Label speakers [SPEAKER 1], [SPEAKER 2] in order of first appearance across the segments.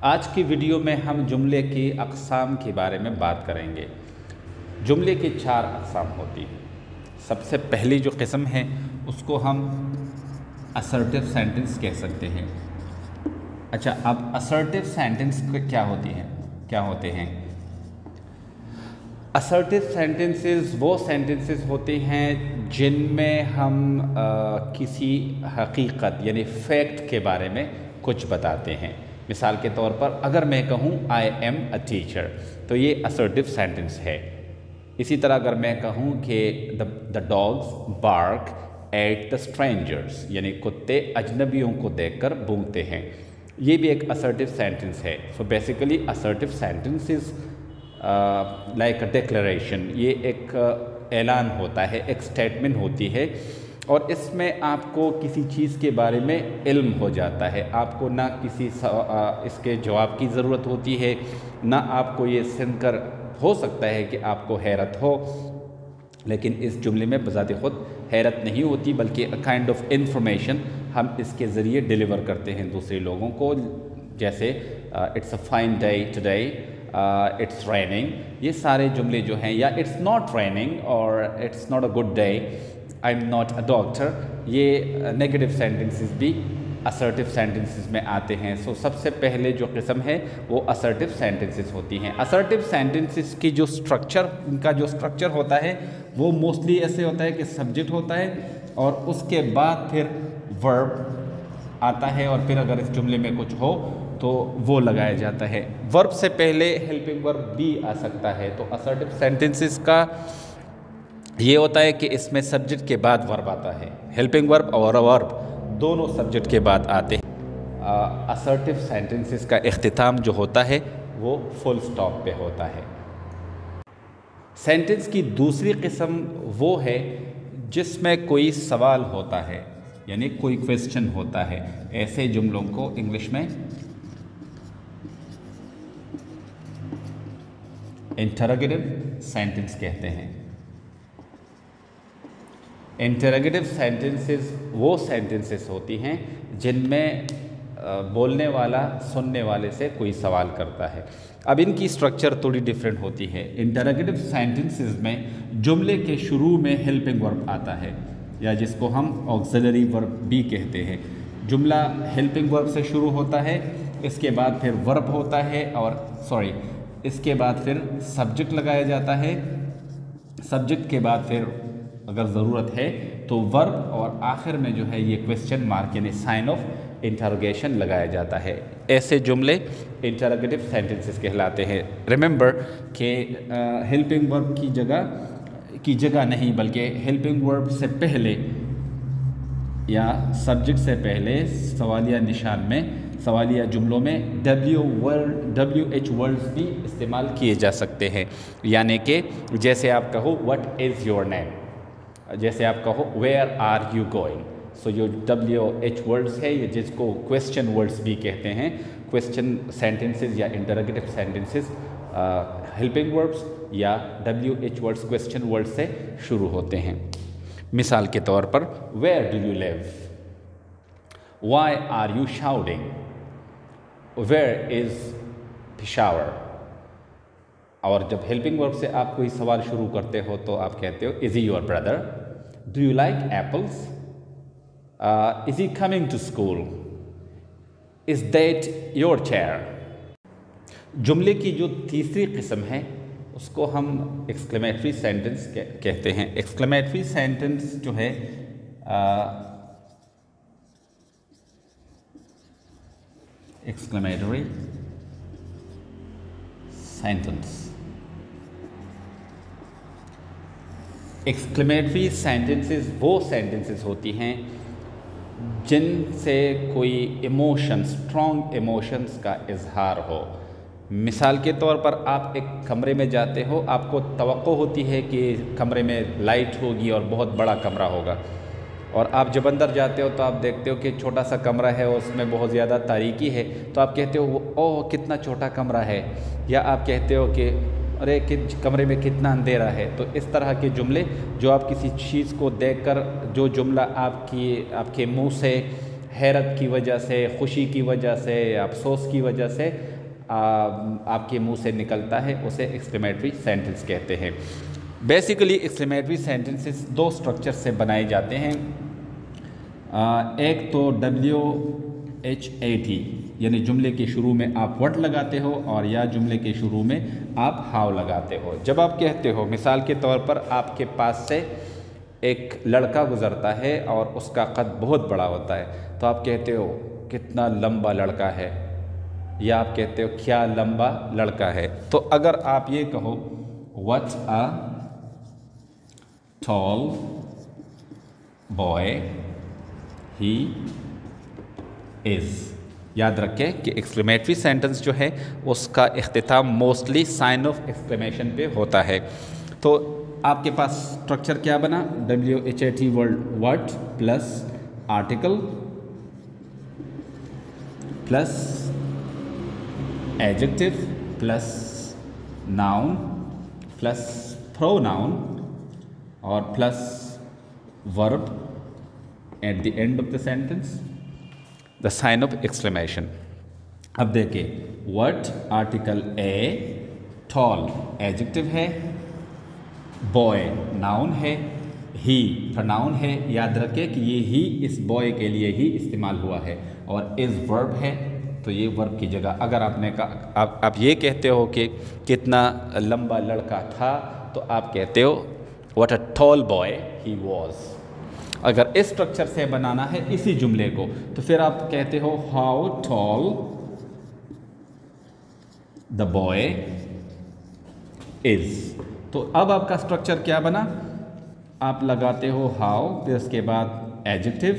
[SPEAKER 1] आज की वीडियो में हम जुमले की अक़साम के बारे में बात करेंगे। जुमले की 4 अक़साम होती हैं। सबसे पहली जो किस्म है उसको हम असर्टिव सेंटेंस कह सकते हैं। अच्छा, अब असर्टिव सेंटेंस क्या होते हैं? असर्टिव सेंटेंसेस वो सेंटेंसेस होते हैं जिनमें हम किसी हकीकत यानी फैक्ट के बारे में कुछ बताते हैं। मिसाल के तौर पर अगर मैं कहूँ आई एम अ टीचर तो ये असर्टिव सेंटेंस है। इसी तरह अगर मैं कहूँ कि the dogs bark at the strangers यानी कुत्ते अजनबियों को देखकर भौंकते हैं, ये भी एक असर्टिव सेंटेंस है। So basically assertive sentence is like a declaration, ये एक ऐलान होता है, एक स्टेटमेंट होती है और इसमें आपको किसी चीज़ के बारे में इल्म हो जाता है। आपको ना किसी इसके जवाब की ज़रूरत होती है, ना आपको ये सुनकर हो सकता है कि आपको हैरत हो, लेकिन इस जुमले में बज़ाते ख़ुद हैरत नहीं होती बल्कि अ काइंड ऑफ इंफॉर्मेशन हम इसके ज़रिए डिलीवर करते हैं दूसरे लोगों को। जैसे it's a fine day today, it's raining, ये सारे जुमले जो हैं, या इट्स नॉट रेनिंग और it's not a good day, I am not a doctor, ये नेगेटिव सेंटेंसेस भी असर्टिव सेंटेंसेस में आते हैं। सो सबसे पहले जो किस्म है वो असर्टिव सेंटेंसेस होती हैं। असर्टिव सेंटेंसेस की जो स्ट्रक्चर होता है वो मोस्टली ऐसे होता है कि सब्जेक्ट होता है और उसके बाद फिर वर्ब आता है और फिर अगर इस जुमले में कुछ हो तो वो लगाया जाता है। वर्ब से पहले हेल्पिंग वर्ब भी आ सकता है। तो असर्टिव सेंटेंसेस का ये होता है कि इसमें सब्जेक्ट के बाद वर्ब आता है। हेल्पिंग वर्ब और वर्ब दोनों सब्जेक्ट के बाद आते हैं। असर्टिव सेंटेंसेस का इख्तिताम जो होता है वो फुल स्टॉप पे होता है। सेंटेंस की दूसरी किस्म वो है जिसमें कोई सवाल होता है, यानी कोई क्वेश्चन होता है। ऐसे जुमलों को इंग्लिश में इंटरोगेटिव सेंटेंस कहते हैं। इंटरोगेटिव सेंटेंसेस वो सेंटेंसेस होती हैं जिनमें बोलने वाला सुनने वाले से कोई सवाल करता है। अब इनकी स्ट्रक्चर थोड़ी डिफरेंट होती है। इंटरोगेटिव सेंटेंसेस में जुमले के शुरू में हेल्पिंग वर्ब आता है, या जिसको हम ऑक्सिलरी वर्ब भी कहते हैं। जुमला हेल्पिंग वर्ब से शुरू होता है, इसके बाद फिर वर्ब होता है इसके बाद फिर सब्जेक्ट लगाया जाता है। सब्जेक्ट के बाद फिर अगर ज़रूरत है तो वर्ब और आखिर में जो है ये क्वेश्चन मार्क यानी साइन ऑफ इंटरोगेशन लगाया जाता है। ऐसे जुमले इंटरोगेटिव सेंटेंसेस कहलाते हैं। रिमेंबर कि हेल्पिंग वर्ब की जगह नहीं बल्कि हेल्पिंग वर्ब से पहले या सब्जेक्ट से पहले सवालिया निशान में, सवालिया जुमलों में WH वर्ड्स भी इस्तेमाल किए जा सकते हैं। यानी कि जैसे आप कहो व्हाट इज़ योर नेम, जैसे आप कहो वेयर आर यू गोइंग। सो जो WH वर्ड्स है ये जिसको क्वेश्चन वर्ड्स भी कहते हैं। क्वेश्चन सेंटेंसेस या इंटरोगेटिव सेंटेंसेस हेल्पिंग वर्ब्स या WH वर्ड्स क्वेश्चन वर्ड्स से शुरू होते हैं। मिसाल के तौर पर where do you live, why are you shouting, where is Peshawar. और जब हेल्पिंग वर्ब से आप कोई सवाल शुरू करते हो तो आप कहते हो is he your brother, do you like apples, is he coming to school, is that your chair. जुमले की जो तीसरी किस्म है उसको हम एक्सक्लेमेटरी सेंटेंस कहते हैं। एक्सक्लेमेटरी सेंटेंस जो है एक्सक्लेमेटरी सेंटेंस, एक्सक्लेमेटरी सेंटेंसेस वो सेंटेंसेस होती हैं जिनसे कोई इमोशन, स्ट्रॉन्ग इमोशंस का इजहार हो। मिसाल के तौर पर आप एक कमरे में जाते हो, आपको तवक्को होती है कि कमरे में लाइट होगी और बहुत बड़ा कमरा होगा, और आप जब अंदर जाते हो तो आप देखते हो कि छोटा सा कमरा है और उसमें बहुत ज़्यादा तारीकी है, तो आप कहते हो ओह कितना छोटा कमरा है, या आप कहते हो कि अरे कि कमरे में कितना अंधेरा है। तो इस तरह के जुमले जो आप किसी चीज़ को देखकर जो जुमला आपके मुंह से हैरत की वजह से, खुशी की वजह से, अफसोस की वजह से आपके मुंह से निकलता है, उसे एक्सक्लेमेटरी सेंटेंस कहते हैं। बेसिकली एक्सक्लेमेटरी सेंटेंसेस दो स्ट्रक्चर से बनाए जाते हैं। एक तो WHAT यानी जुमले के शुरू में आप व्हाट लगाते हो, और या जुमले के शुरू में आप हाउ लगाते हो। जब आप कहते हो, मिसाल के तौर पर आपके पास से एक लड़का गुज़रता है और उसका कद बहुत बड़ा होता है, तो आप कहते हो कितना लंबा लड़का है, या आप कहते हो क्या लंबा लड़का है। तो अगर आप ये कहो what a tall boy he is. याद रखें कि एक्सक्लेमेटरी सेंटेंस जो है उसका इख्तिताम मोस्टली साइन ऑफ एक्सक्लेमेशन पे होता है। तो आपके पास स्ट्रक्चर क्या बना, WHAT word what plus article plus adjective plus noun plus pronoun और plus verb at the end of the sentence, the sign of exclamation. अब देखिए, what article a, tall adjective है, बॉय नाउन है, he pronoun है। याद रखें कि ये ही इस बॉय के लिए ही इस्तेमाल हुआ है, और इज़ वर्ब है, तो ये वर्ब की जगह अगर आपने कहा आप ये कहते हो कि कितना लंबा लड़का था, तो आप कहते हो what a tall boy he was. अगर इस स्ट्रक्चर से बनाना है इसी जुमले को, तो फिर आप कहते हो how tall the boy is. तो अब आपका स्ट्रक्चर क्या बना, आप लगाते हो हाउ, फिर उसके बाद एडजेक्टिव,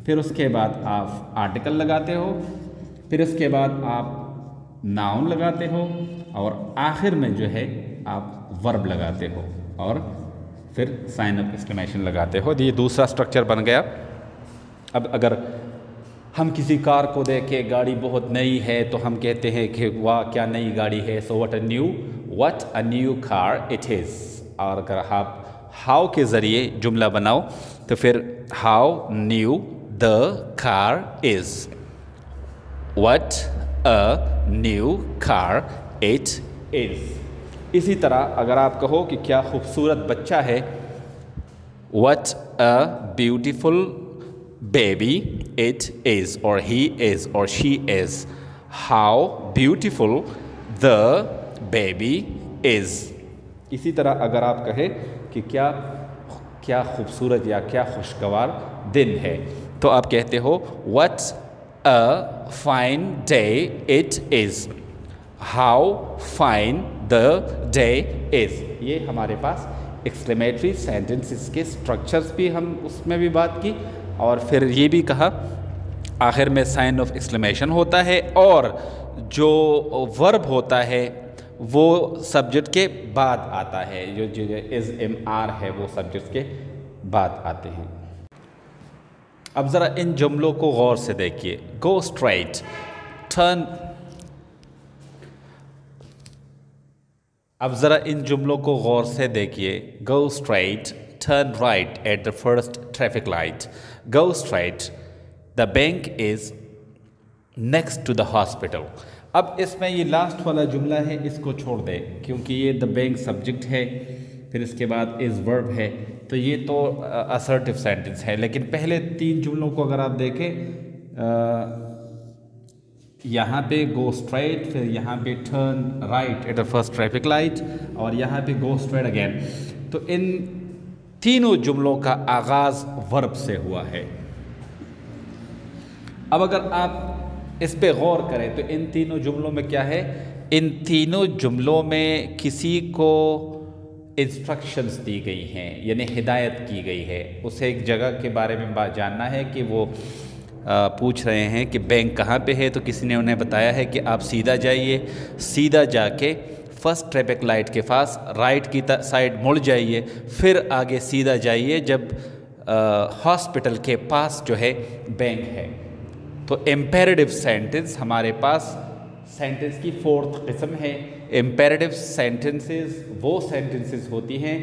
[SPEAKER 1] फिर उसके बाद आप आर्टिकल लगाते हो, फिर उसके बाद आप नाउन लगाते हो, और आखिर में जो है आप वर्ब लगाते हो, और फिर साइन ऑफ एक्सक्लेमेशन लगाते हो। ये दूसरा स्ट्रक्चर बन गया। अब अगर हम किसी कार को देखें, गाड़ी बहुत नई है, तो हम कहते हैं कि वाह क्या नई गाड़ी है, so what a new car it is. और अगर आप हाउ के ज़रिए जुमला बनाओ, तो फिर how new the car is, what a new car it is. इसी तरह अगर आप कहो कि क्या खूबसूरत बच्चा है, what a beautiful baby it is, और ही इज़, और she is, how beautiful the baby is. इसी तरह अगर आप कहें कि क्या खूबसूरत या क्या खुशगवार दिन है, तो आप कहते हो what a fine day it is, how fine the day is. ये हमारे पास एक्सक्लेमेटरी सेंटेंसेस के स्ट्रक्चर्स भी हम उसमें भी बात की, और फिर ये भी कहा आखिर में साइन ऑफ एक्सक्लेमेशन होता है, और जो वर्ब होता है वो सब्जेक्ट के बाद आता है, जो इज़ एम आर है वो सब्जेक्ट के बाद आते हैं। अब ज़रा इन जुमलों को गौर से देखिए। Go straight, turn. अब ज़रा इन जुमलों को गौर से देखिए। Go straight, turn right at the first traffic light. Go straight, the bank is next to the hospital. अब इसमें ये लास्ट वाला जुमला है, इसको छोड़ दें, क्योंकि ये द बैंक सब्जेक्ट है, फिर इसके बाद इज़ वर्ब है, तो ये तो असर्टिव सेंटेंस है। लेकिन पहले तीन जुमलों को अगर आप देखें, यहाँ पे गो स्ट्रेट, फिर यहाँ पे turn right at the first traffic light, और यहाँ पे गो स्ट्रेट अगेन, तो इन तीनों जुमलों का आगाज़ वर्ब से हुआ है। अब अगर आप इस पे गौर करें तो इन तीनों जुमलों में क्या है, इन तीनों जुमलों में किसी को इंस्ट्रक्शंस दी गई हैं, यानी हिदायत की गई है। उसे एक जगह के बारे में बात जानना है कि वो पूछ रहे हैं कि बैंक कहाँ पे है, तो किसी ने उन्हें बताया है कि आप सीधा जाइए, सीधा जाके फर्स्ट ट्रैफिक लाइट के पास राइट की साइड मुड़ जाइए, फिर आगे सीधा जाइए जब हॉस्पिटल के पास जो है बैंक है। तो इम्पेरेटिव सेंटेंस हमारे पास सेंटेंस की फोर्थ किस्म है। इम्पेरेटिव सेंटेंसेस वो सेंटेंसेस होती हैं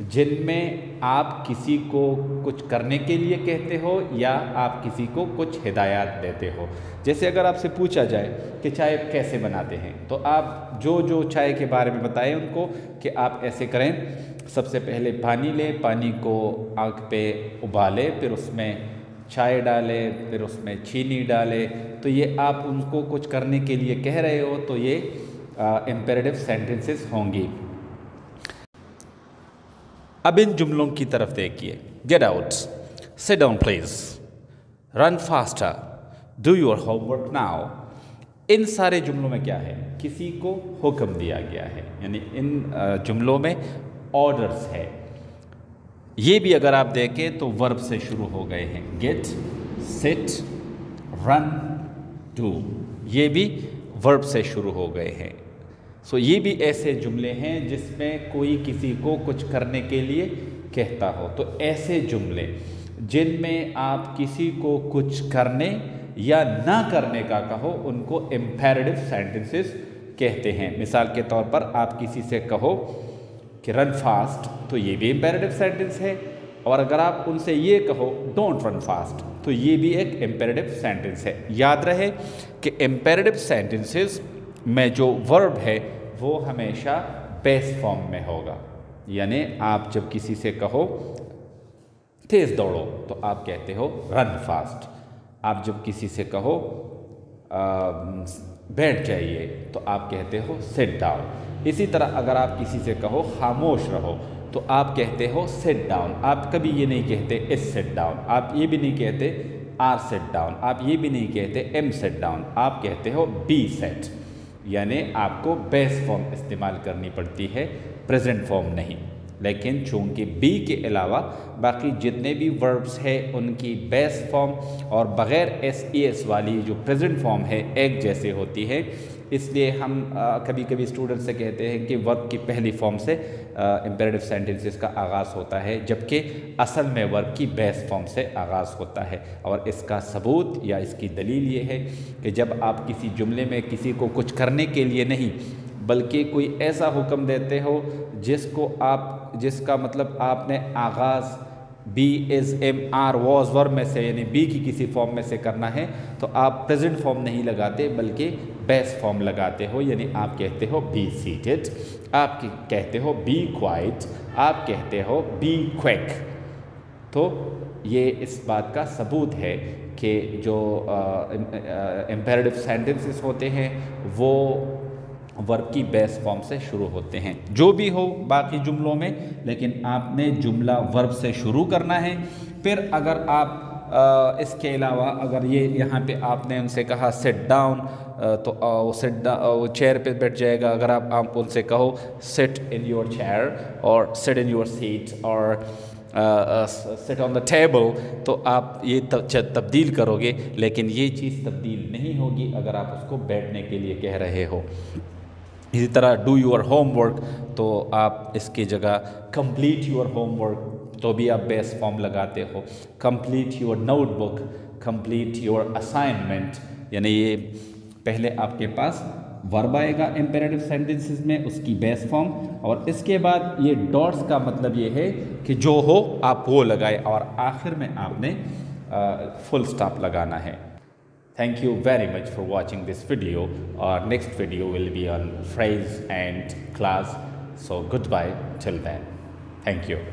[SPEAKER 1] जिनमें आप किसी को कुछ करने के लिए कहते हो या आप किसी को कुछ हिदायत देते हो। जैसे अगर आपसे पूछा जाए कि चाय कैसे बनाते हैं, तो आप जो चाय के बारे में बताएं उनको कि आप ऐसे करें, सबसे पहले पानी लें, पानी को आग पे उबालें, फिर उसमें चाय डालें, फिर उसमें चीनी डालें। तो ये आप उनको कुछ करने के लिए कह रहे हो, तो ये इम्पेरेटिव सेंटेंसेस होंगी। अब इन जुमलों की तरफ देखिए। Get out, sit down please, run faster, do your homework now. इन सारे जुमलों में क्या है, किसी को हुक्म दिया गया है, यानी इन जुमलों में ऑर्डर्स है। ये भी अगर आप देखें तो वर्ब से शुरू हो गए हैं। गेट, सिट, रन, डू, ये भी वर्ब से शुरू हो गए हैं। सो ये भी ऐसे जुमले हैं जिसमें कोई किसी को कुछ करने के लिए कहता हो। तो ऐसे जुमले जिनमें आप किसी को कुछ करने या ना करने का कहो, उनको इम्पेरेटिव सेंटेंसेस कहते हैं। मिसाल के तौर पर आप किसी से कहो कि रन फास्ट, तो ये भी इम्पेरेटिव सेंटेंस है। और अगर आप उनसे ये कहो डोंट रन फास्ट, तो ये भी एक इम्पेरेटिव सेंटेंस है। याद रहे कि इम्पेरेटिव सेंटेंसेस में जो वर्ब है वो हमेशा बेस फॉर्म में होगा। यानी आप जब किसी से कहो तेज दौड़ो, तो आप कहते हो रन फास्ट। आप जब किसी से कहो बैठ जाइए, तो आप कहते हो सिट डाउन। इसी तरह अगर आप किसी से कहो खामोश रहो, तो आप कहते हो सिट डाउन। आप कभी ये नहीं कहते इस सिट डाउन, आप ये भी नहीं कहते आर सिट डाउन, आप ये भी नहीं कहते एम सिट डाउन, आप कहते हो बी सेट। यानी आपको बेस फॉर्म इस्तेमाल करनी पड़ती है, प्रेजेंट फॉर्म नहीं। लेकिन चूंकि बी के अलावा बाकी जितने भी वर्ब्स हैं उनकी बेस फॉर्म और बग़ैर एस ई एस वाली जो प्रेजेंट फॉर्म है एक जैसे होती है, इसलिए हम कभी कभी स्टूडेंट से कहते हैं कि वर्ब की पहली फॉर्म से इम्पेरेटिव सेंटेंसेस का आगाज़ होता है, जबकि असल में वर्ब की बेस फॉर्म से आगाज़ होता है। और इसका सबूत या इसकी दलील ये है कि जब आप किसी जुमले में किसी को कुछ करने के लिए नहीं बल्कि कोई ऐसा हुक्म देते हो जिसका मतलब आपने आगाज़ be is am are was verb में से, यानी बी की किसी फॉर्म में से करना है, तो आप प्रेजेंट फॉर्म नहीं लगाते बल्कि बेस फॉर्म लगाते हो। यानी आप कहते हो बी सीटेड, आप कहते हो बी क्वाइट, आप कहते हो बी क्विक। तो ये इस बात का सबूत है कि जो इम्पेरेटिव सेंटेंसेस होते हैं वो वर्ब की बेस फॉर्म से शुरू होते हैं। जो भी हो बाकी जुमलों में, लेकिन आपने जुमला वर्ब से शुरू करना है। फिर अगर आप इसके अलावा अगर ये यहाँ पे आपने उनसे कहा सिट डाउन, तो वो चेयर पे बैठ जाएगा। अगर आप उनसे कहो सिट इन योर चेयर और सिट इन योर सीट और सिट ऑन द टेबल, तो आप ये तब्दील करोगे, लेकिन ये चीज़ तब्दील नहीं होगी अगर आप उसको बैठने के लिए कह रहे हो। इसी तरह डू योर होमवर्क, तो आप इसकी जगह कंप्लीट योर होमवर्क, तो भी आप बेस फॉर्म लगाते हो। Complete your notebook, complete your assignment, यानी ये पहले आपके पास वर्ब आएगा इम्पेरेटिव सेंटेंसेस में, उसकी बेस फॉर्म, और इसके बाद ये डॉट्स का मतलब ये है कि जो हो आप वो लगाए, और आखिर में आपने फुल स्टॉप लगाना है। Thank you very much for watching this video. Our next video will be on phrase and class. So goodbye till then. Thank you.